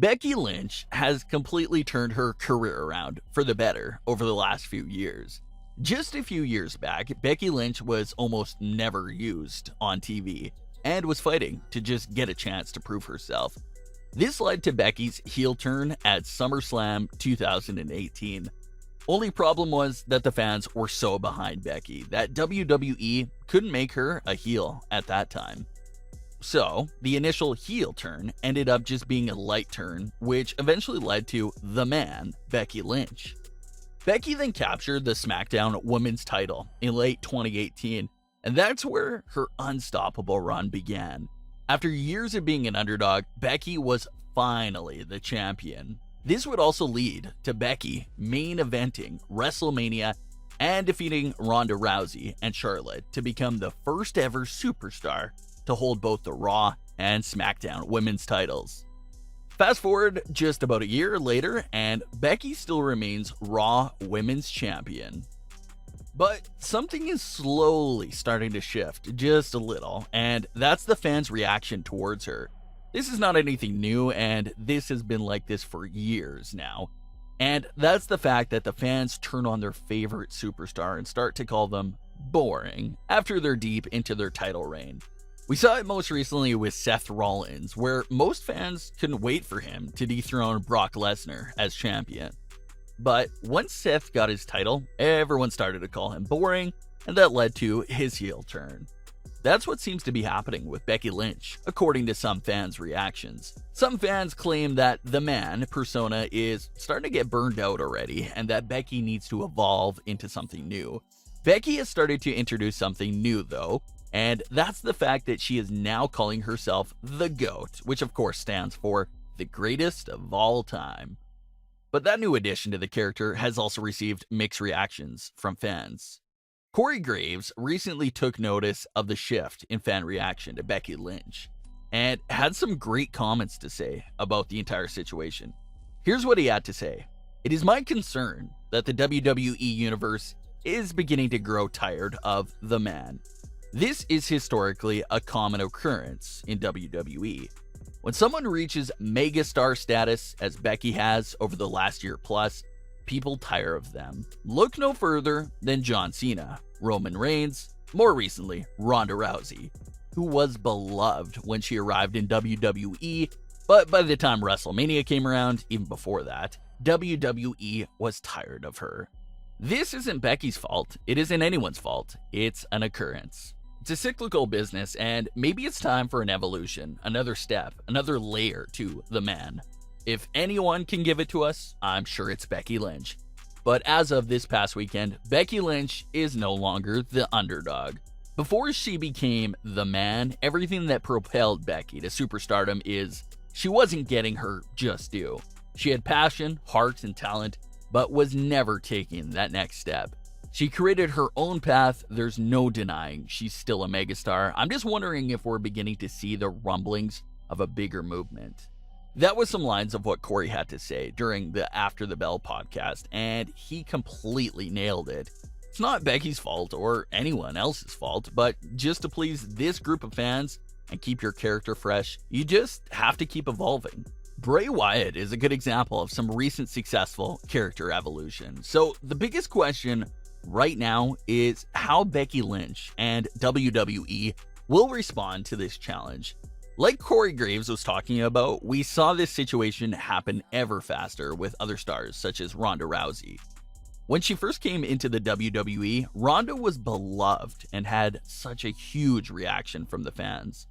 Becky Lynch has completely turned her career around for the better over the last few years. Just a few years back, Becky Lynch was almost never used on TV and was fighting to just get a chance to prove herself. This led to Becky's heel turn at SummerSlam 2018. Only problem was that the fans were so behind Becky that WWE couldn't make her a heel at that time. So, the initial heel turn ended up just being a light turn, which eventually led to the man, Becky Lynch. Becky then captured the SmackDown Women's title in late 2018, and that's where her unstoppable run began. After years of being an underdog, Becky was finally the champion. This would also lead to Becky main eventing WrestleMania and defeating Ronda Rousey and Charlotte to become the first ever superstar to hold both the Raw and SmackDown Women's titles. Fast forward just about a year later, and Becky still remains Raw Women's Champion. But something is slowly starting to shift just a little, and that's the fans' reaction towards her. This is not anything new, and this has been like this for years now. And that's the fact that the fans turn on their favorite superstar and start to call them boring after they're deep into their title reign. We saw it most recently with Seth Rollins, where most fans couldn't wait for him to dethrone Brock Lesnar as champion. But once Seth got his title, everyone started to call him boring, and that led to his heel turn. That's what seems to be happening with Becky Lynch, according to some fans' reactions. Some fans claim that the man persona is starting to get burned out already, and that Becky needs to evolve into something new. Becky has started to introduce something new though, and that's the fact that she is now calling herself the GOAT, which of course stands for the greatest of all time. But that new addition to the character has also received mixed reactions from fans. Corey Graves recently took notice of the shift in fan reaction to Becky Lynch and had some great comments to say about the entire situation. Here's what he had to say. "It is my concern that the WWE universe is beginning to grow tired of the man. This is historically a common occurrence in WWE. When someone reaches megastar status, as Becky has over the last year plus, people tire of them. Look no further than John Cena, Roman Reigns, more recently Ronda Rousey, who was beloved when she arrived in WWE, but by the time WrestleMania came around, even before that, WWE was tired of her. This isn't Becky's fault, it isn't anyone's fault, it's an occurrence. It's a cyclical business, and maybe it's time for an evolution, another step, another layer to the man. If anyone can give it to us, I'm sure it's Becky Lynch. But as of this past weekend, Becky Lynch is no longer the underdog. Before she became the man, everything that propelled Becky to superstardom is she wasn't getting her just due. She had passion, heart, and talent, but was never taking that next step. She created her own path, there's no denying she's still a megastar. I'm just wondering if we're beginning to see the rumblings of a bigger movement." That was some lines of what Corey had to say during the After the Bell podcast, and he completely nailed it. It's not Becky's fault or anyone else's fault, but just to please this group of fans and keep your character fresh, you just have to keep evolving. Bray Wyatt is a good example of some recent successful character evolution. So the biggest question right now is how Becky Lynch and WWE will respond to this challenge. Like Corey Graves was talking about, we saw this situation happen ever faster with other stars such as Ronda Rousey. When she first came into the WWE, Ronda was beloved and had such a huge reaction from the fans.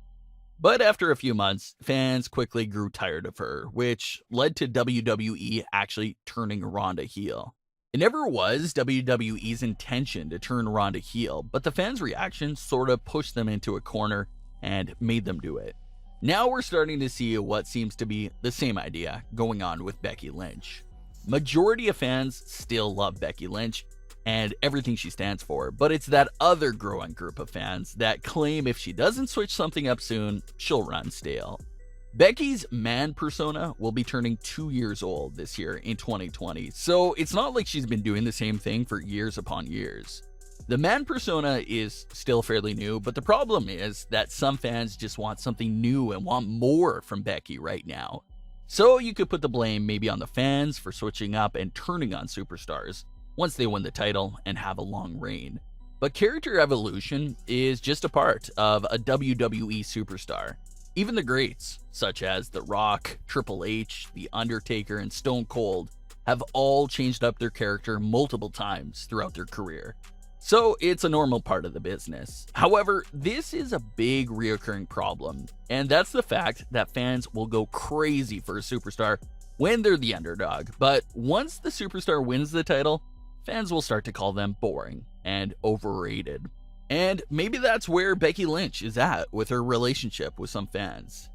But after a few months, fans quickly grew tired of her, which led to WWE actually turning Ronda heel. It never was WWE's intention to turn Ronda heel, but the fans' reaction sort of pushed them into a corner and made them do it. Now we're starting to see what seems to be the same idea going on with Becky Lynch. Majority of fans still love Becky Lynch and everything she stands for, but it's that other growing group of fans that claim if she doesn't switch something up soon, she'll run stale. Becky's man persona will be turning 2 years old this year in 2020, so it's not like she's been doing the same thing for years upon years. The man persona is still fairly new, but the problem is that some fans just want something new and want more from Becky right now. So you could put the blame maybe on the fans for switching up and turning on superstars once they win the title and have a long reign. But character evolution is just a part of a WWE superstar. Even the greats, such as The Rock, Triple H, The Undertaker, and Stone Cold, have all changed up their character multiple times throughout their career. So it's a normal part of the business. However, this is a big reoccurring problem, and that's the fact that fans will go crazy for a superstar when they're the underdog. But once the superstar wins the title, fans will start to call them boring and overrated. And maybe that's where Becky Lynch is at with her relationship with some fans.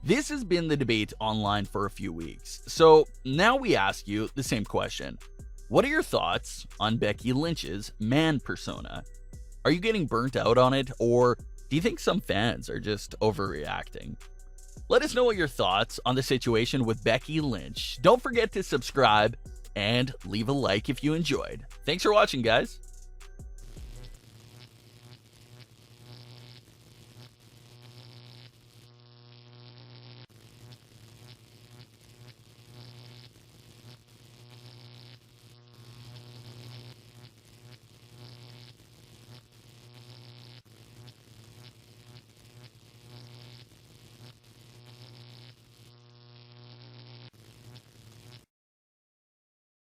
This has been the debate online for a few weeks, so now we ask you the same question. What are your thoughts on Becky Lynch's man persona? Are you getting burnt out on it, or do you think some fans are just overreacting? Let us know what your thoughts on the situation with Becky Lynch. Don't forget to subscribe and leave a like if you enjoyed. Thanks for watching, guys.